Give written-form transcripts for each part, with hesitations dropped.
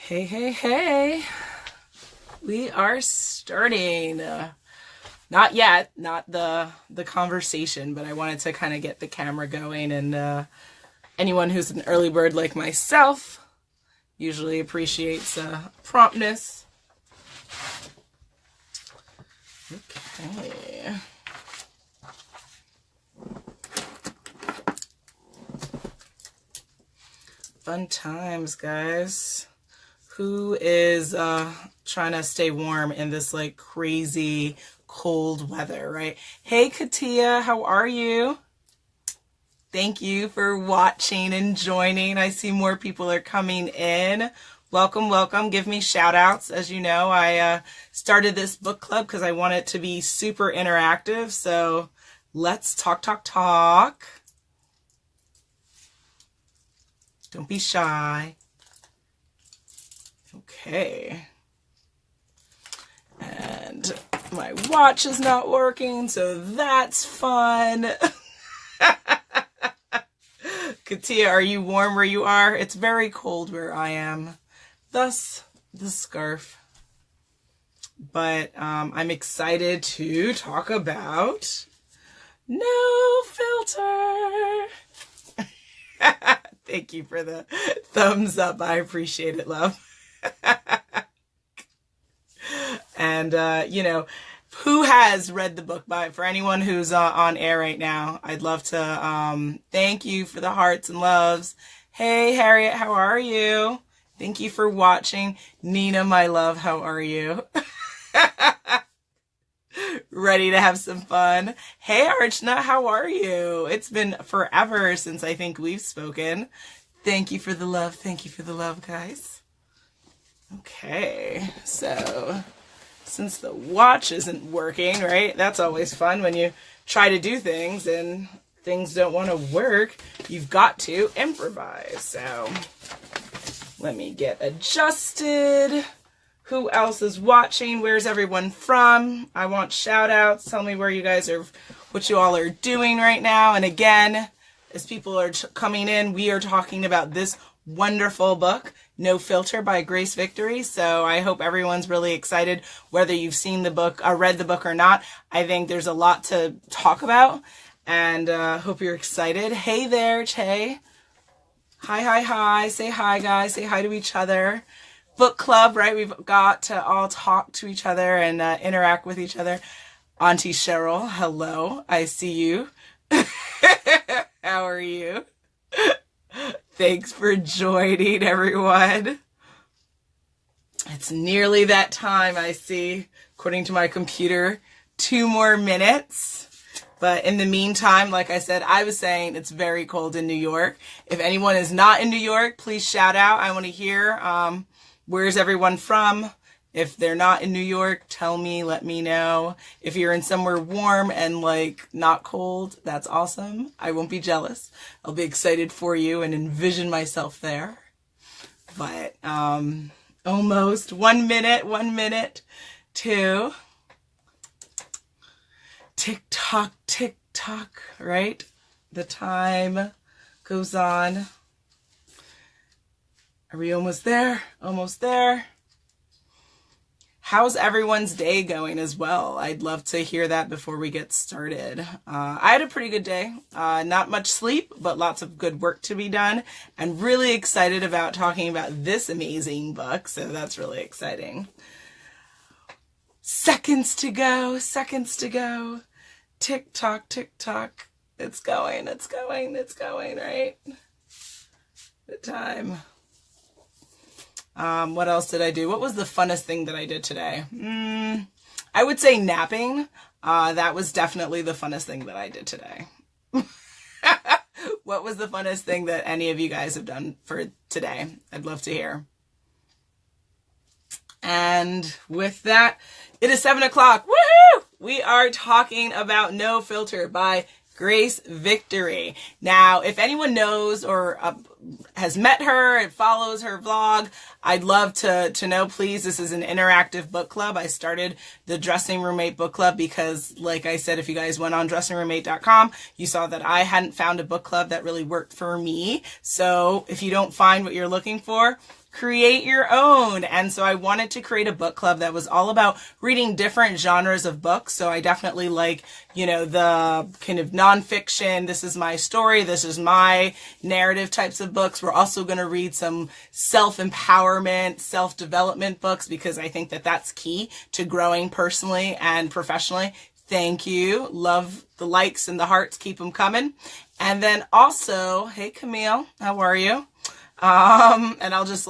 Hey, hey, hey. We are starting. Not yet, not the conversation, but I wanted to kind of get the camera going, and anyone who's an early bird like myself usually appreciates promptness. Okay. Fun times, guys. Who is trying to stay warm in this like crazy cold weather, right? Hey, Katia, how are you? Thank you for watching and joining. I see more people are coming in. Welcome, welcome. Give me shout outs. As you know, I started this book club because I want it to be super interactive. So let's talk. Don't be shy. Okay. And my watch is not working, so that's fun. Katia, are you warm where you are? It's very cold where I am. Thus, the scarf. But I'm excited to talk about No Filter. Thank you for the thumbs up. I appreciate it, love. And, who has read the book for anyone who's on air right now? I'd love to thank you for the hearts and loves. Hey, Harriet, how are you? Thank you for watching. Nina, my love, how are you? Ready to have some fun? Hey, Archna, how are you? It's been forever since I think we've spoken. Thank you for the love. Thank you for the love, guys. Okay, so since the watch isn't working, right? That's always fun when you try to do things and things don't want to work. You've got to improvise. So let me get adjusted. Who else is watching? Where's everyone from? I want shout outs. Tell me where you guys are, what you all are doing right now. And again, as people are coming in, we are talking about this wonderful book, No Filter by Grace Victory. So I hope everyone's really excited, whether you've seen the book or read the book or not. I think there's a lot to talk about, and hope you're excited. Hey there, Che. Hi. Say hi, guys. Say hi to each other. Book club, right? We've got to all talk to each other and interact with each other. Auntie Cheryl, hello. I see you. How are you? Thanks for joining, everyone. It's nearly that time, I see, according to my computer. 2 more minutes. But in the meantime, like I said, I was saying it's very cold in New York. If anyone is not in New York, please shout out. I want to hear where's everyone from. If they're not in New York, tell me, let me know. If you're in somewhere warm and like not cold, that's awesome. I won't be jealous. I'll be excited for you and envision myself there. But almost 1 minute, 2. Tick tock, right? The time goes on. Are we almost there? Almost there. How's everyone's day going as well? I'd love to hear that before we get started. I had a pretty good day. Not much sleep, but lots of good work to be done. And really excited about talking about this amazing book. So that's really exciting. Seconds to go. Tick tock. It's going, right? The time. What else did I do? What was the funnest thing that I did today? I would say napping. That was definitely the funnest thing that I did today. What was the funnest thing that any of you guys have done for today? I'd love to hear. And with that, it is 7 o'clock. Woohoo! We are talking about No Filter by Grace Victory. Now, if anyone knows or has met her and follows her vlog, I'd love to know, please. This is an interactive book club. I started the Dressing Roommate book club because, like I said, if you guys went on dressingroommate.com, you saw that I hadn't found a book club that really worked for me. So if you don't find what you're looking for, create your own. And so I wanted to create a book club that was all about reading different genres of books. So I definitely like, the kind of nonfiction, this is my story, this is my narrative types of books. We're also going to read some self-empowerment, self-development books, because I think that that's key to growing personally and professionally. Thank you. Love the likes and the hearts. Keep them coming. And then also, hey, Camille, how are you? And I'll just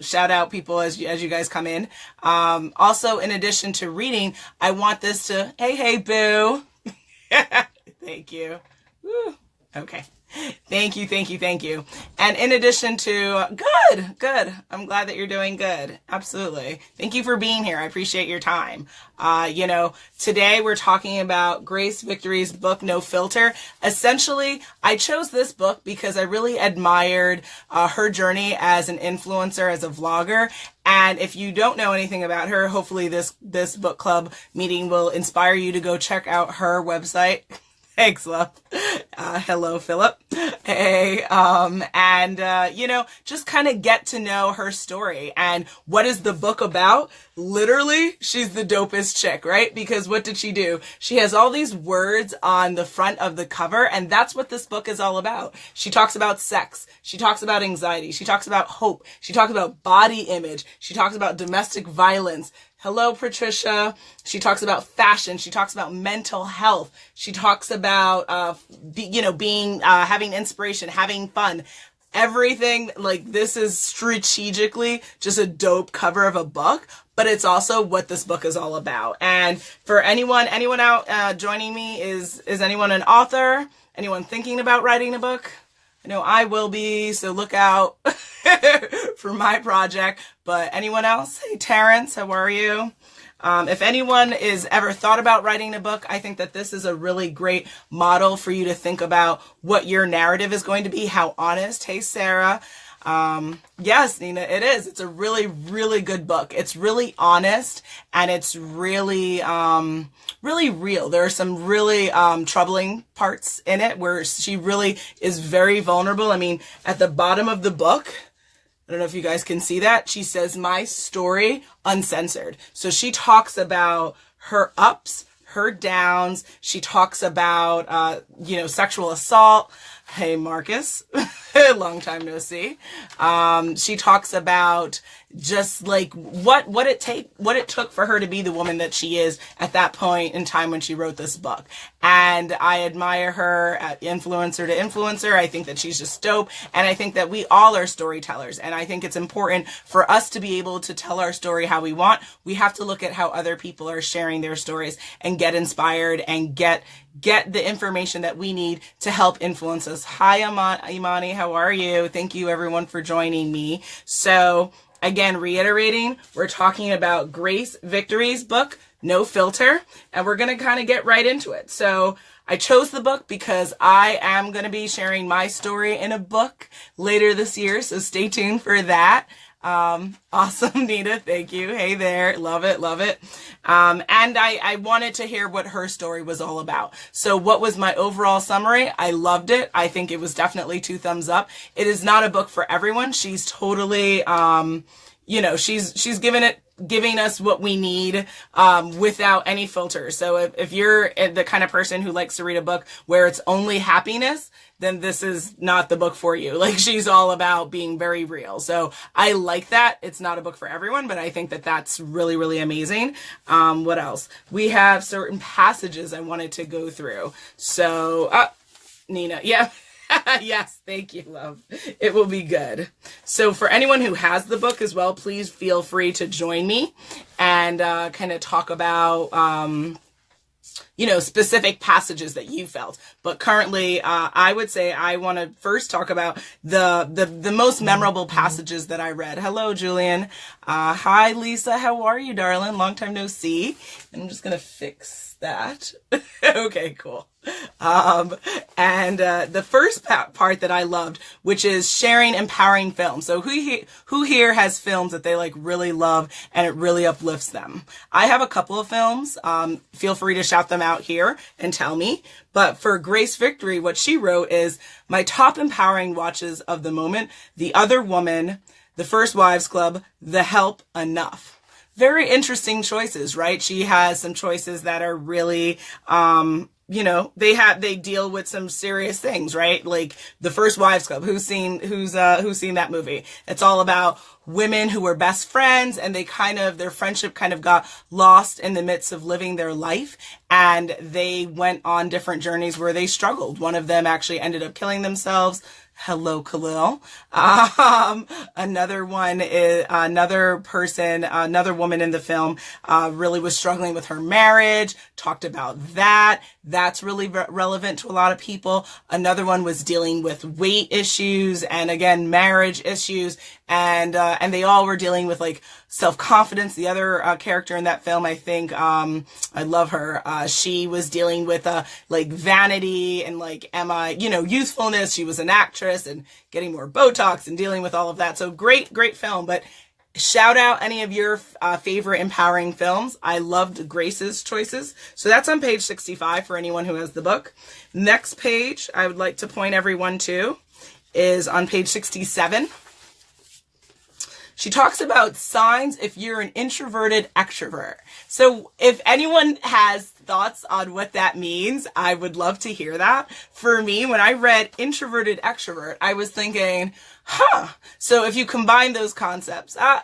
shout out people as you guys come in. Also, in addition to reading, I want this to, hey, boo. Thank you. Woo. Okay. Thank you. And in addition to, good. I'm glad that you're doing good. Absolutely. Thank you for being here. I appreciate your time. Today we're talking about Grace Victory's book, No Filter. Essentially, I chose this book because I really admired her journey as an influencer, as a vlogger. And if you don't know anything about her, hopefully this book club meeting will inspire you to go check out her website. Thanks, love. Hello, Philip. Hey, just kind of get to know her story. And what is the book about? Literally, she's the dopest chick, right? Because what did she do? She has all these words on the front of the cover, and that's what this book is all about. She talks about sex. She talks about anxiety. She talks about hope. She talks about body image. She talks about domestic violence. Hello, Patricia. She talks about fashion. She talks about mental health. She talks about, having inspiration, having fun. Everything, this is strategically just a dope cover of a book, but it's also what this book is all about. And for anyone out joining me, is anyone an author? Anyone thinking about writing a book? I know I will be, so look out for my project. But anyone else? Hey, Terrence, how are you? If anyone is ever thought about writing a book, I think that this is a really great model for you to think about what your narrative is going to be, how honest. Hey, Sarah. Yes, Nina, it is. It's a really, really good book. It's really honest, and it's really, really real. There are some really, troubling parts in it where she really is very vulnerable. I mean, at the bottom of the book, I don't know if you guys can see that. She says, my story uncensored. So she talks about her ups, her downs. She talks about, sexual assault. Hey, Marcus, long time no see. She talks about just what it took for her to be the woman that she is at that point in time when she wrote this book. And I admire her at influencer to influencer. I think that she's just dope. And I think that we all are storytellers. And I think it's important for us to be able to tell our story how we want. We have to look at how other people are sharing their stories and get inspired and get the information that we need to help influence us. Hi, Imani, how are you? Thank you everyone for joining me. So again, reiterating, we're talking about Grace Victory's book, No Filter, and we're going to kind of get right into it. So I chose the book because I am going to be sharing my story in a book later this year. So stay tuned for that. Awesome, Nina. Thank you. Hey there. Love it. And I wanted to hear what her story was all about. So what was my overall summary? I loved it. I think it was definitely 2 thumbs up. It is not a book for everyone. She's totally, she's giving us what we need, without any filters. So if you're the kind of person who likes to read a book where it's only happiness, then this is not the book for you. She's all about being very real. So I like that. It's not a book for everyone, but I think that that's really, really amazing. What else? We have certain passages I wanted to go through. So, Nina, yeah. Yes, thank you, love. It will be good. So for anyone who has the book as well, please feel free to join me and kind of talk about specific passages that you felt. But currently, I would say I want to first talk about the most memorable passages that I read. Hello, Julian. Hi, Lisa. How are you, darling? Long time no see. I'm just going to fix that. Okay, cool. And the first part that I loved, which is sharing empowering films. So who here has films that they really love and it really uplifts them? I have a couple of films. Feel free to shout them out here and tell me. But for Grace Victory, what she wrote is my top empowering watches of the moment: The Other Woman, The First Wives Club, The Help, Enough. Very interesting choices, right? She has some choices that are really, they deal with some serious things, right? Like The First Wives Club. Who's seen that movie? It's all about women who were best friends, and their friendship kind of got lost in the midst of living their life, and they went on different journeys where they struggled. One of them actually ended up killing themselves. Hello, Khalil. Another one is another woman in the film, really was struggling with her marriage, talked about that. That's really relevant to a lot of people. Another one was dealing with weight issues and again, marriage issues. And they all were dealing with like self-confidence. The other character in that film, I think, I love her. She was dealing with like vanity and like, youthfulness. She was an actress and getting more Botox and dealing with all of that. So great film. But shout out any of your favorite empowering films. I loved Grace's choices. So that's on page 65 for anyone who has the book. Next page I would like to point everyone to is on page 67. She talks about signs if you're an introverted extrovert. So if anyone has thoughts on what that means, I would love to hear that. For me, when I read introverted extrovert, I was thinking, so if you combine those concepts, I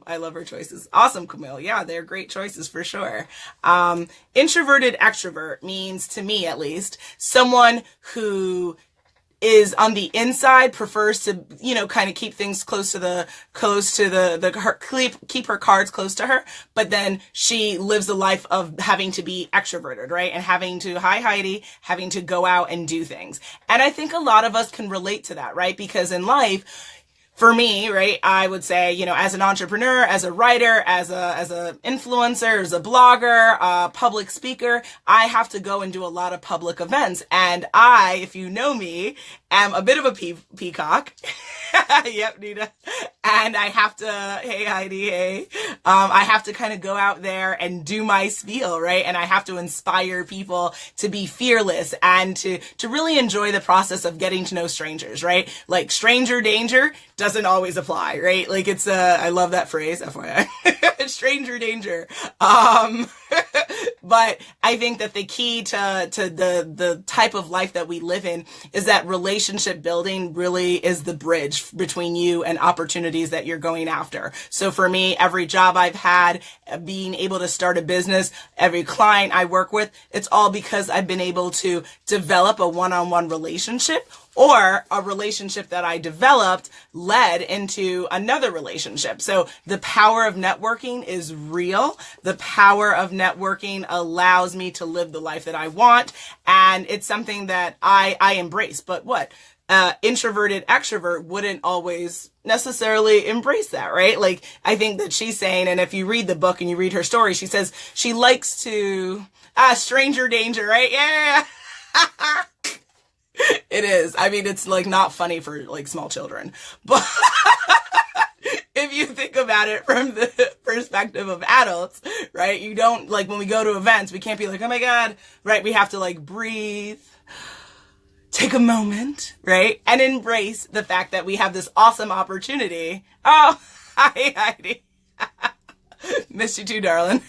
love her choices. Awesome, Camille. Yeah, they're great choices for sure. Introverted extrovert means, to me at least, someone who is on the inside, prefers to, kind of keep things keep her cards close to her, but then she lives a life of having to be extroverted, right? And having to go out and do things. And I think a lot of us can relate to that, right? Because in life, for me, right, I would say, as an entrepreneur, as a writer, as a influencer, as a blogger, public speaker, I have to go and do a lot of public events. And I, if you know me, am a bit of a peacock. Yep, Nina. And I have to, hey Heidi, hey. I have to kind of go out there and do my spiel, right? And I have to inspire people to be fearless and to really enjoy the process of getting to know strangers, right? Like stranger danger doesn't always apply, right? Like it's I love that phrase, FYI. Stranger danger. But I think that the key to the type of life that we live in is that relationship building really is the bridge between you and opportunities that you're going after. So for me, every job I've had, being able to start a business, every client I work with, it's all because I've been able to develop a one-on-one relationship, or a relationship that I developed led into another relationship. So the power of networking is real. The power of networking allows me to live the life that I want. And it's something that I embrace. But introverted extrovert wouldn't always necessarily embrace that, right? Like, I think that she's saying, and if you read the book and you read her story, she says she likes to, stranger danger, right? Yeah. It is. I mean, it's like not funny for like small children, but if you think about it from the perspective of adults, right? You don't, like, when we go to events, we can't be like, oh my God, right? We have to like breathe, take a moment, right? And embrace the fact that we have this awesome opportunity. Oh, hi, Heidi. Missed you too, darling.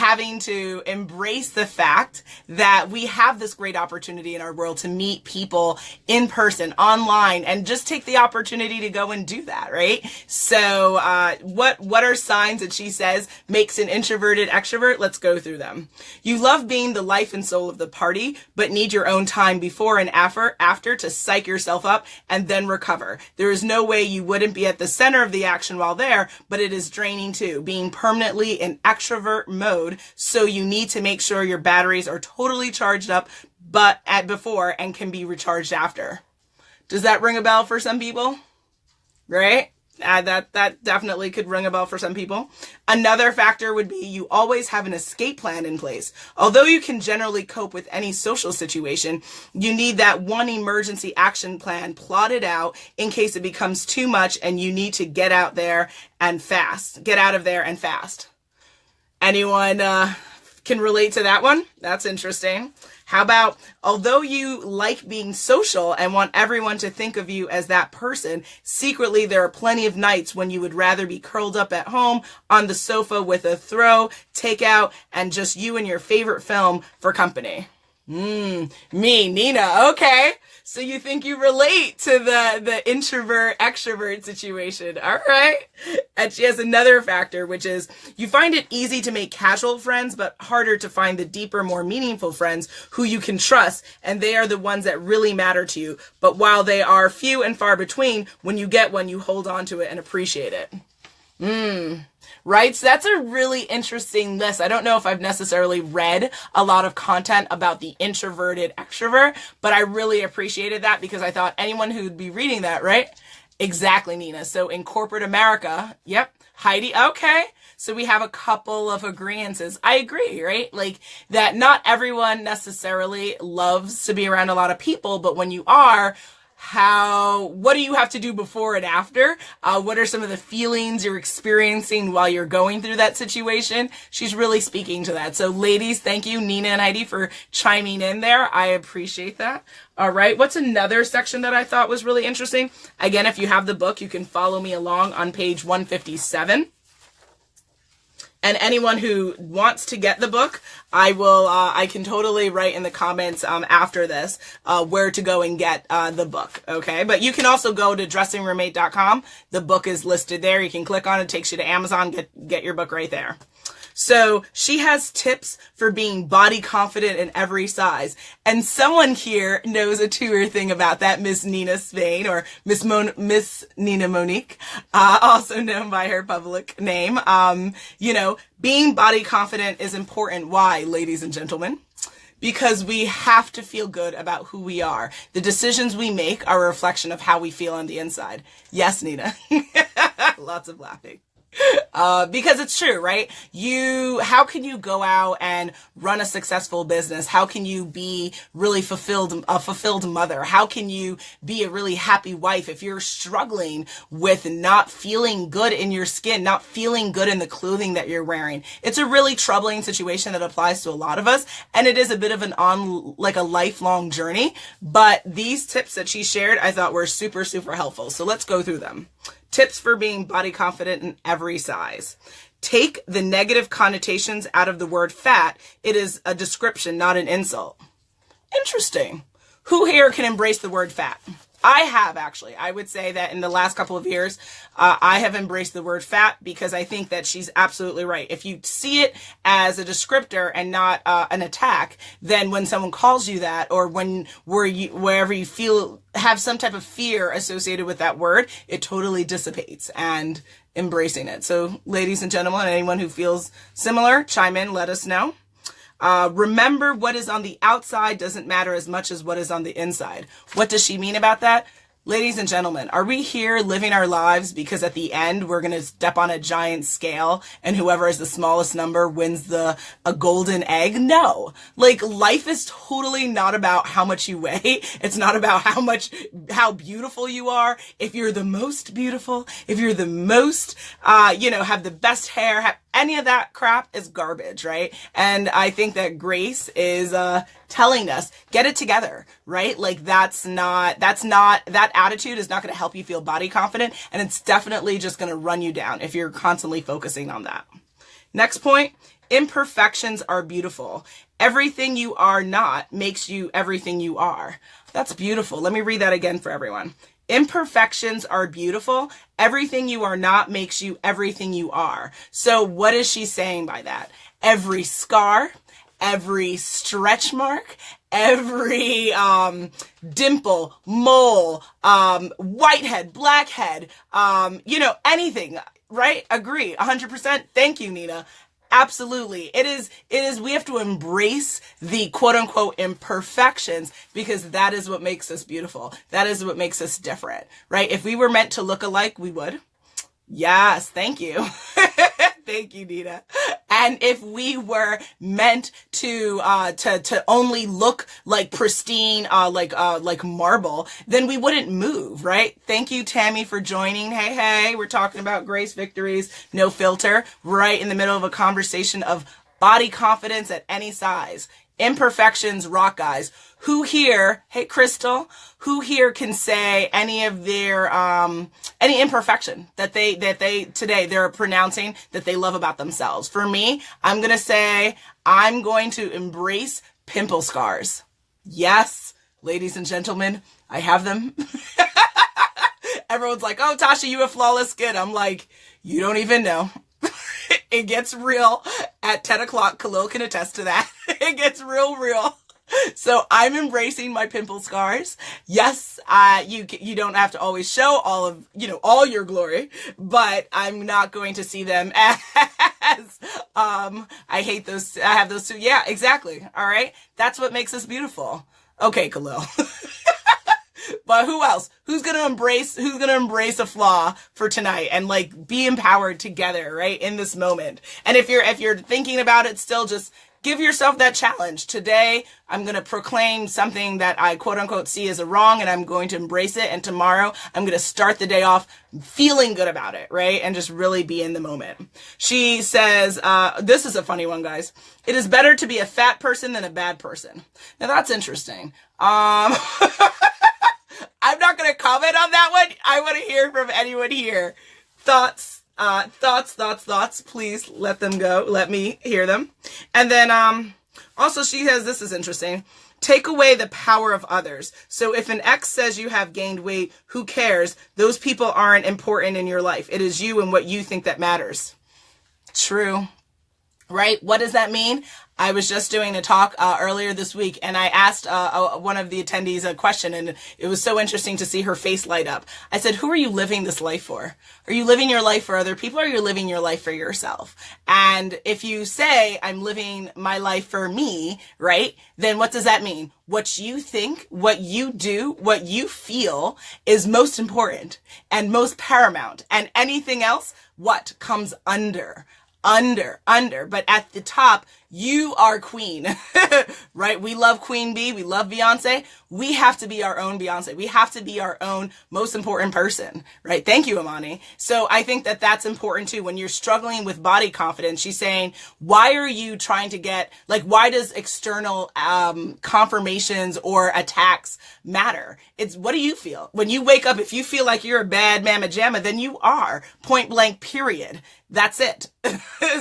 Having to embrace the fact that we have this great opportunity in our world to meet people in person, online, and just take the opportunity to go and do that, right? So, what are signs that she says makes an introverted extrovert? Let's go through them. You love being the life and soul of the party, but need your own time before and after to psych yourself up and then recover. There is no way you wouldn't be at the center of the action while there, but it is draining too, being permanently in extrovert mode. So you need to make sure your batteries are totally charged up, but before and can be recharged after. Does that ring a bell for some people? Right? That definitely could ring a bell for some people. Another factor would be you always have an escape plan in place. Although you can generally cope with any social situation, you need that one emergency action plan plotted out in case it becomes too much and you need to get out there and fast. Get out of there and fast. Anyone can relate to that one? That's interesting. How about, although you like being social and want everyone to think of you as that person, secretly there are plenty of nights when you would rather be curled up at home on the sofa with a throw, takeout, and just you and your favorite film for company. Me, Nina. Okay. So you think you relate to the introvert extrovert situation. All right. And she has another factor, which is you find it easy to make casual friends, but harder to find the deeper, more meaningful friends who you can trust. And they are the ones that really matter to you. But while they are few and far between, when you get one, you hold on to it and appreciate it. Right? So that's a really interesting list. I don't know if I've necessarily read a lot of content about the introverted extrovert, but I really appreciated that because I thought anyone who'd be reading that, right? Exactly, Nina. So in corporate America, yep. Heidi, okay. So we have a couple of agreeances. I agree, right? Like that not everyone necessarily loves to be around a lot of people, but when you are, what do you have to do before and after? What are some of the feelings you're experiencing while you're going through that situation? She's really speaking to that. So ladies, thank you, Nina and Heidi, for chiming in there. I appreciate that. All right. What's another section that I thought was really interesting? Again, if you have the book, you can follow me along on page 157. And anyone who wants to get the book, I can totally write in the comments after this where to go and get the book, okay? But you can also go to dressingroommate.com. The book is listed there. You can click on it, takes you to Amazon, get your book right there. So she has tips for being body confident in every size. And someone here knows a tour thing about that, Miss Nina Spain, or Miss Nina Monique, also known by her public name. Being body confident is important. Why, ladies and gentlemen? Because we have to feel good about who we are. The decisions we make are a reflection of how we feel on the inside. Yes, Nina. Lots of laughing. Because it's true, right? How can you go out and run a successful business? How can you be really a fulfilled mother? How can you be a really happy wife if you're struggling with not feeling good in your skin, not feeling good in the clothing that you're wearing? It's a really troubling situation that applies to a lot of us. And it is a bit of a lifelong journey. But these tips that she shared, I thought were super, super helpful. So let's go through them. Tips for being body confident in every size. Take the negative connotations out of the word fat. It is a description, not an insult. Interesting. Who here can embrace the word fat? I have, actually. I would say that in the last couple of years, I have embraced the word fat because I think that she's absolutely right. If you see it as a descriptor and not an attack, then when someone calls you that, or wherever you have some type of fear associated with that word, it totally dissipates, and embracing it. So ladies and gentlemen, anyone who feels similar, chime in, let us know. Remember, what is on the outside doesn't matter as much as what is on the inside. What does she mean about that? Ladies and gentlemen, are we here living our lives because at the end we're going to step on a giant scale and whoever is the smallest number wins a golden egg? No. Like, life is totally not about how much you weigh. It's not about how beautiful you are. If you're the most beautiful, if you're the most, have the best hair, any of that crap is garbage, right? And I think that Grace is telling us, get it together, right? Like that attitude is not going to help you feel body confident, and it's definitely just going to run you down if you're constantly focusing on that. Next point, imperfections are beautiful. Everything you are not makes you everything you are. That's beautiful. Let me read that again for everyone. Imperfections are beautiful. Everything you are not makes you everything you are. So what is she saying by that? Every scar, every stretch mark, every dimple, mole, whitehead, blackhead, anything, right? Agree, 100%. Thank you, Nina. Absolutely. It is, we have to embrace the quote unquote imperfections because that is what makes us beautiful. That is what makes us different, right? If we were meant to look alike, we would. Yes. Thank you. Thank you, Nina. And if we were meant to only look like pristine, like marble, then we wouldn't move, right? Thank you, Tammy, for joining. Hey, we're talking about Grace Victories, no filter, right in the middle of a conversation of body confidence at any size. Imperfections rock, guys. Who here, hey Crystal, who here can say any of their, any imperfection that they today they're pronouncing that they love about themselves? For me, I'm going to say I'm going to embrace pimple scars. Yes, ladies and gentlemen, I have them. Everyone's like, oh, Tasha, you have flawless skin. I'm like, you don't even know. It gets real at 10 o'clock. Khalil can attest to that. It gets real. So I'm embracing my pimple scars. Yes, you don't have to always show all of, all your glory, but I'm not going to see them as, I hate those. I have those too. Yeah, exactly. All right. That's what makes us beautiful. Okay, Khalil. But who else? Who's going to embrace a flaw for tonight and like be empowered together, right? In this moment. And if you're thinking about it still, just give yourself that challenge. Today, I'm going to proclaim something that I quote unquote see as a wrong, and I'm going to embrace it. And tomorrow I'm going to start the day off feeling good about it, right? And just really be in the moment. She says, this is a funny one, guys. It is better to be a fat person than a bad person. Now that's interesting. I'm not going to comment on that one. I want to hear from anyone here. Thoughts, please let them go. Let me hear them. And then, also she says, this is interesting. Take away the power of others. So if an ex says you have gained weight, who cares? Those people aren't important in your life. It is you and what you think that matters. True. Right? What does that mean? I was just doing a talk earlier this week, and I asked one of the attendees a question, and it was so interesting to see her face light up. I said, who are you living this life for? Are you living your life for other people, or are you living your life for yourself? And if you say, I'm living my life for me, right, then what does that mean? What you think, what you do, what you feel is most important and most paramount, and anything else, what comes under. But at the top, you are queen, right? We love Queen Bee. We love Beyonce. We have to be our own Beyonce. We have to be our own most important person, right? Thank you, Amani. So I think that that's important too. When you're struggling with body confidence, she's saying, why are you trying to get, like, why does external confirmations or attacks matter? It's, what do you feel? When you wake up, if you feel like you're a bad mamma jamma, then you are, point blank, period. That's it.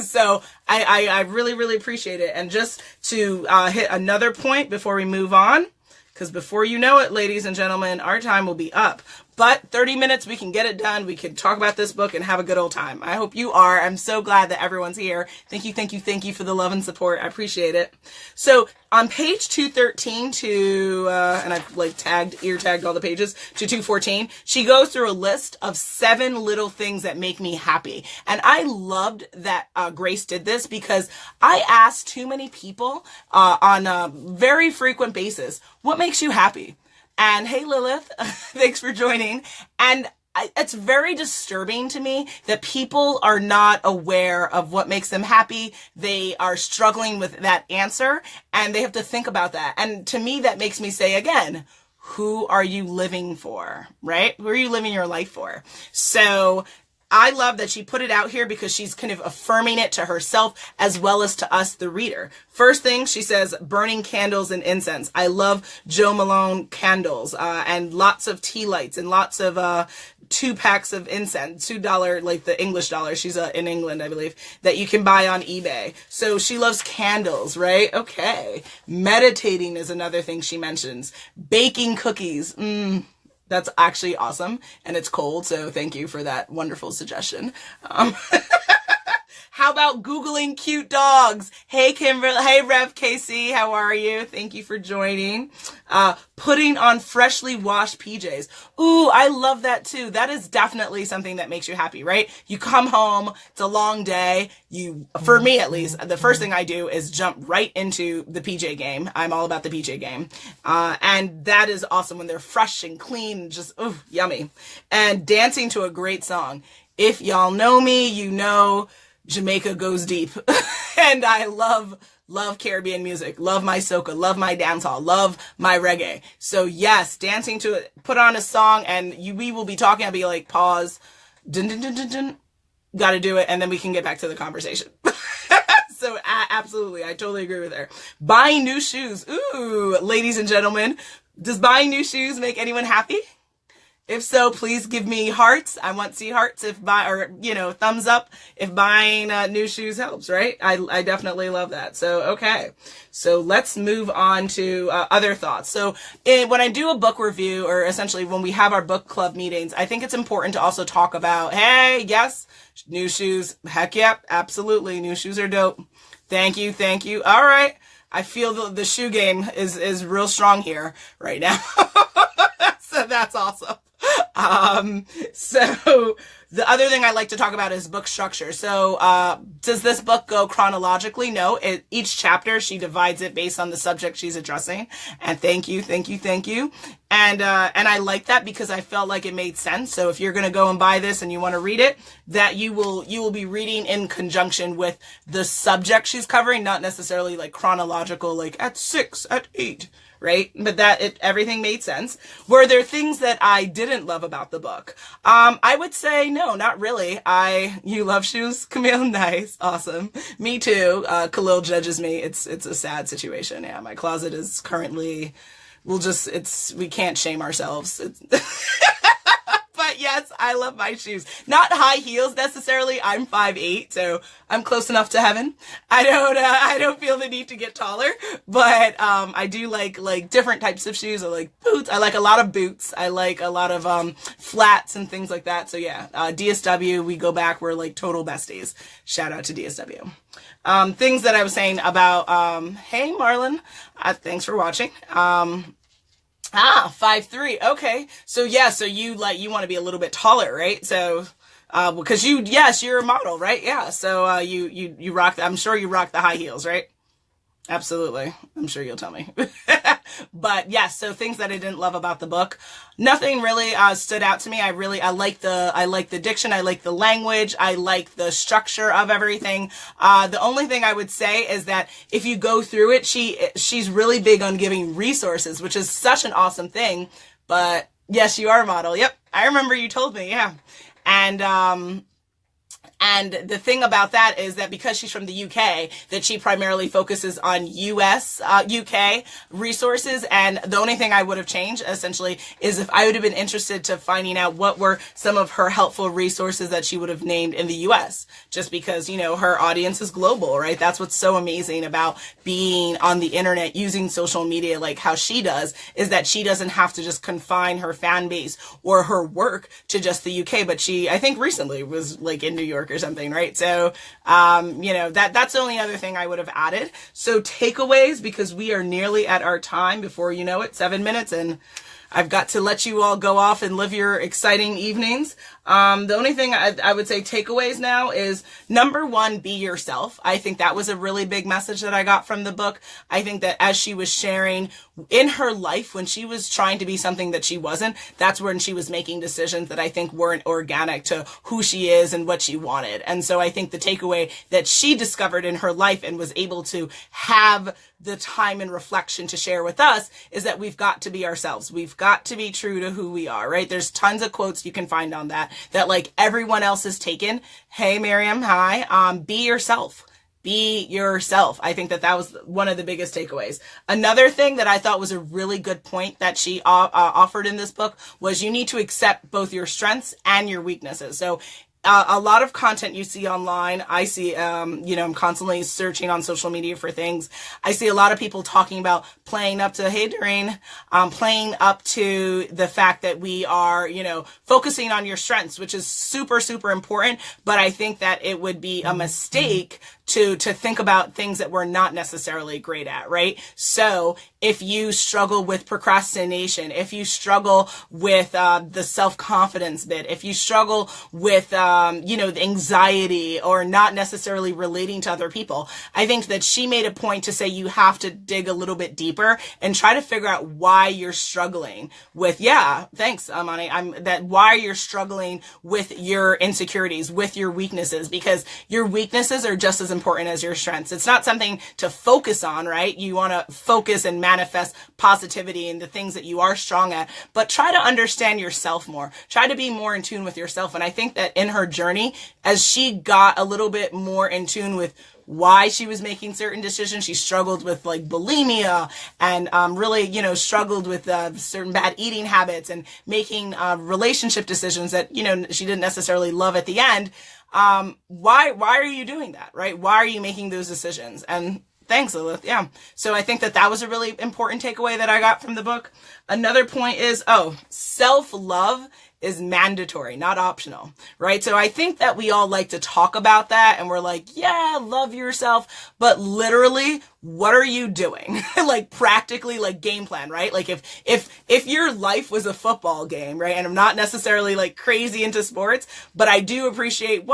So I really appreciate it. And just to hit another point before we move on, because before you know it, ladies and gentlemen, our time will be up. But 30 minutes, we can get it done. We can talk about this book and have a good old time. I hope you are. I'm so glad that everyone's here. Thank you for the love and support. I appreciate it. So on page 213 to, and I've like ear tagged all the pages, to 214, she goes through a list of 7 little things that make me happy. And I loved that Grace did this, because I ask too many people on a very frequent basis, what makes you happy? And hey, Lilith, thanks for joining. And it's very disturbing to me that people are not aware of what makes them happy. They are struggling with that answer, and they have to think about that. And to me, that makes me say again, who are you living for, right? Who are you living your life for? So I love that she put it out here, because she's kind of affirming it to herself as well as to us, the reader. First thing, she says, burning candles and incense. I love Jo Malone candles, and lots of tea lights, and lots of 2 packs of incense, $2, like the English dollar. She's in England, I believe, that you can buy on eBay. So she loves candles, right? Okay. Meditating is another thing she mentions. Baking cookies. That's actually awesome. And it's cold, so thank you for that wonderful suggestion. How about Googling cute dogs? Hey, Kimberly. Hey, Rev KC. How are you? Thank you for joining. Putting on freshly washed PJs. Ooh, I love that too. That is definitely something that makes you happy, right? You come home, it's a long day. For me at least, the first thing I do is jump right into the PJ game. I'm all about the PJ game. And that is awesome when they're fresh and clean, just, ooh, yummy. And dancing to a great song. If y'all know me, you know Jamaica goes deep. And I love Caribbean music, love my soca, love my dancehall, love my reggae. So yes, dancing to it, put on a song, and we will be talking. I'll be like, pause, dun, dun, dun, dun, dun. Gotta do it, and then we can get back to the conversation. So Absolutely. I totally agree with her. Buying new shoes. Ooh, ladies and gentlemen, does buying new shoes make anyone happy? If so, please give me hearts. I want to see hearts thumbs up if buying new shoes helps, right? I definitely love that. So, okay. So let's move on to other thoughts. So when I do a book review, or essentially when we have our book club meetings, I think it's important to also talk about, hey, yes, new shoes. Heck yep, absolutely. New shoes are dope. Thank you. Thank you. All right. I feel the shoe game is real strong here right now. So that's awesome. So the other thing I like to talk about is book structure. So, does this book go chronologically? No, each chapter, she divides it based on the subject she's addressing. And thank you. And I like that because I felt like it made sense. So if you're going to go and buy this and you want to read it, that you will be reading in conjunction with the subject she's covering, not necessarily like chronological, like at 6, at 8. Right? But everything made sense. Were there things that I didn't love about the book? I would say no, not really. You love shoes, Camille? Nice. Awesome. Me too. Khalil judges me. It's a sad situation. Yeah. My closet is currently, we can't shame ourselves. But yes, I love my shoes. Not high heels necessarily. I'm 5'8", so I'm close enough to heaven. I don't feel the need to get taller, but I do like different types of shoes. I like boots. I like a lot of boots. I like a lot of flats and things like that. So yeah, DSW, we go back. We're like total besties. Shout out to DSW. Things that I was saying about hey Marlon, thanks for watching. 5'3". Okay. So yeah, so you want to be a little bit taller, right? So, because you're a model, right? Yeah. So, you rock, I'm sure you rock the high heels, right? Absolutely. I'm sure you'll tell me. But yes, so things that I didn't love about the book. Nothing really stood out to me. I like the diction. I like the language. I like the structure of everything. The only thing I would say is that if you go through it, she's really big on giving resources, which is such an awesome thing. But yes, you are a model. Yep. I remember you told me. Yeah. And the thing about that is that because she's from the UK, that she primarily focuses on UK resources. And the only thing I would have changed essentially is if I would have been interested to finding out what were some of her helpful resources that she would have named in the US, just because, her audience is global, right? That's what's so amazing about being on the internet, using social media like how she does, is that she doesn't have to just confine her fan base or her work to just the UK, but she, I think recently was like in New York or something, right? So, that's the only other thing I would have added. So takeaways, because we are nearly at our time before you know it, 7 minutes, and I've got to let you all go off and live your exciting evenings. The only thing I would say takeaways now is, number one, be yourself. I think that was a really big message that I got from the book. I think that as she was sharing in her life, when she was trying to be something that she wasn't, that's when she was making decisions that I think weren't organic to who she is and what she wanted. And so I think the takeaway that she discovered in her life and was able to have the time and reflection to share with us is that we've got to be ourselves. We've got to be true to who we are, right? There's tons of quotes you can find on that like everyone else has taken. Hey, Miriam. Hi. Be yourself. Be yourself. I think that was one of the biggest takeaways. Another thing that I thought was a really good point that she offered in this book was you need to accept both your strengths and your weaknesses. So a lot of content you see online, I see, I'm constantly searching on social media for things. I see a lot of people talking about playing up to, hey, Doreen, playing up to the fact that we are, focusing on your strengths, which is super, super important. But I think that it would be a mistake to think about things that we're not necessarily great at, right? So if you struggle with procrastination, if you struggle with the self-confidence bit, if you struggle with, the anxiety or not necessarily relating to other people, I think that she made a point to say you have to dig a little bit deeper and try to figure out why you're struggling with, thanks, Amani, why you're struggling with your insecurities, with your weaknesses, because your weaknesses are just as important as your strengths. It's not something to focus on, right? You want to focus and manifest positivity in the things that you are strong at, but try to understand yourself more. Try to be more in tune with yourself. And I think that in her her journey, as she got a little bit more in tune with why she was making certain decisions. She struggled with like bulimia and really, you know, struggled with certain bad eating habits and making relationship decisions that, you know, she didn't necessarily love at the end. Why are you doing that, right? Why are you making those decisions? And thanks, Lilith. Yeah. So I think that was a really important takeaway that I got from the book. Another point is, self-love is mandatory, not optional, right? So I think that we all like to talk about that and we're like, yeah, love yourself, but literally, what are you doing? Like practically, like game plan, right? Like if your life was a football game, right? And I'm not necessarily like crazy into sports, but I do appreciate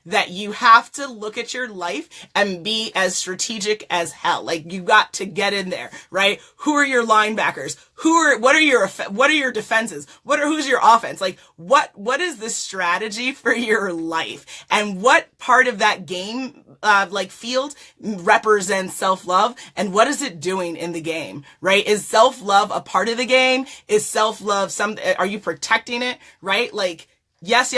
that you have to look at your life and be as strategic as hell. Like you got to get in there, right? Who are your linebackers? What are your defenses? Who's your offense? Like what is the strategy for your life? And what part of that game, field represents self-love, and what is it doing in the game, right? Is self-love a part of the game? Is self-love are you protecting it, right? Like, yes,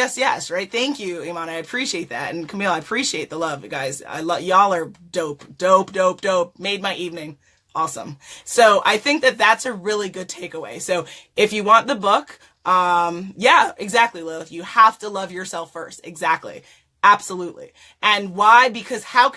right? Thank you, Iman. I appreciate that. And Camille, I appreciate the love, guys. Y'all are dope. Made my evening. Awesome. So I think that that's a really good takeaway. So if you want the book, yeah, exactly, Lilith. You have to love yourself first. Exactly. Absolutely. And why? Because so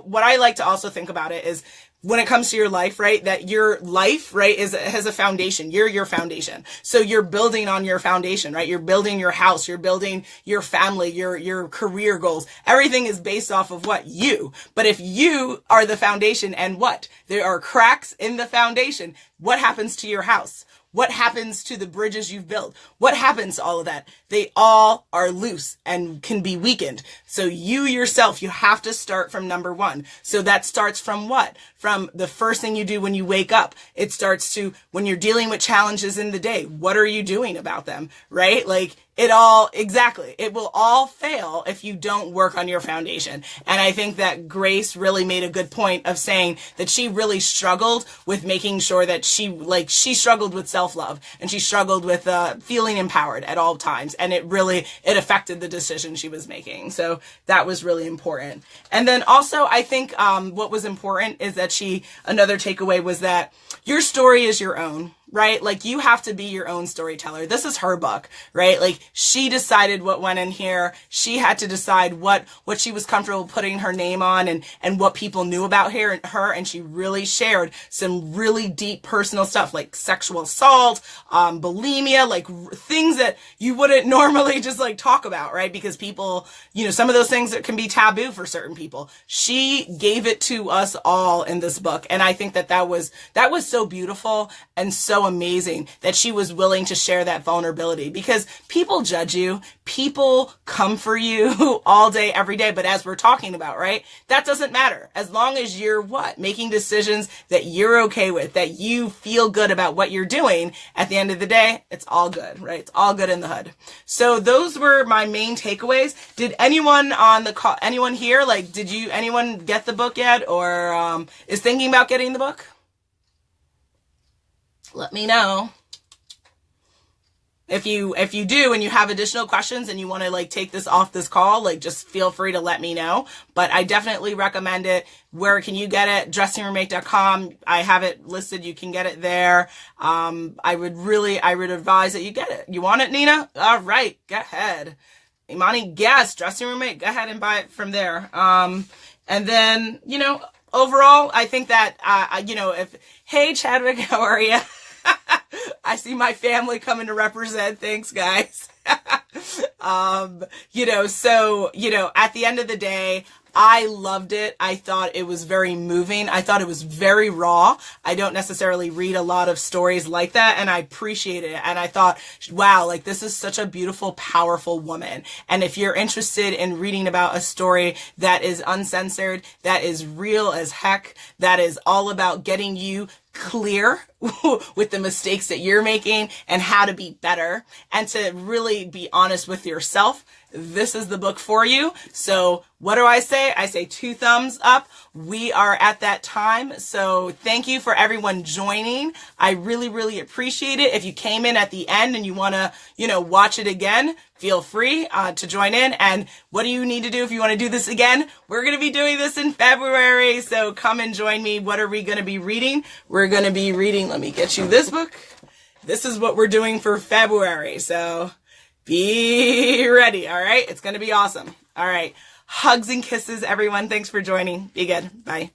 what I like to also think about it is when it comes to your life, right, that your life, right, has a foundation. You're your foundation. So you're building on your foundation, right? You're building your house. You're building your family, your career goals. Everything is based off of what? You. But if you are the foundation and what? There are cracks in the foundation. What happens to your house? What happens to the bridges you've built? What happens to all of that? They all are loose and can be weakened. So you yourself, you have to start from number one. So that starts from what? From the first thing you do when you wake up. It starts to when you're dealing with challenges in the day. What are you doing about them? Right? Like it will all fail if you don't work on your foundation. And I think that Grace really made a good point of saying that she really struggled with making sure that she struggled with self-love and she struggled with feeling empowered at all times. And it affected the decision she was making. So that was really important. And then also I think what was important is that another takeaway was that your story is your own. Right? Like you have to be your own storyteller. This is her book, right? Like she decided what went in here. She had to decide what she was comfortable putting her name on and what people knew about her. And she really shared some really deep personal stuff like sexual assault, bulimia, like things that you wouldn't normally just like talk about, right? Because people, you know, some of those things that can be taboo for certain people. She gave it to us all in this book. And I think that was so beautiful and so amazing that she was willing to share that vulnerability, because people judge you, people come for you all day, every day. But as we're talking about, right, that doesn't matter as long as you're making decisions that you're okay with, that you feel good about what you're doing. At the end of the day, it's all good, right? It's all good in the hood. So those were my main takeaways. Did anyone on the call, anyone here, anyone get the book yet, or is thinking about getting the book? Let me know. If you do and you have additional questions and you want to take this off this call, just feel free to let me know. But I definitely recommend it. Where can you get it? DressingRoomMate.com. I have it listed. You can get it there. I would advise that you get it. You want it, Nina? All right, go ahead. Imani, yes, Dressing Roommate. Go ahead and buy it from there. And then, overall, I think that, hey, Chadwick, how are you? I see my family coming to represent. Thanks, guys. At the end of the day, I loved it. I thought it was very moving. I thought it was very raw. I don't necessarily read a lot of stories like that, and I appreciate it. And I thought, wow, this is such a beautiful, powerful woman. And if you're interested in reading about a story that is uncensored, that is real as heck, that is all about getting you clear with the mistakes that you're making and how to be better, and to really be honest honest with yourself, this is the book for you. So what do I say? I say 2 thumbs up. We are at that time. So thank you for everyone joining. I really, really appreciate it. If you came in at the end and you want to, watch it again, feel free to join in. And what do you need to do if you want to do this again? We're going to be doing this in February. So come and join me. What are we going to be reading? We're going to be reading, let me get you this book. This is what we're doing for February. So be ready. All right. It's going to be awesome. All right. Hugs and kisses, everyone. Thanks for joining. Be good. Bye.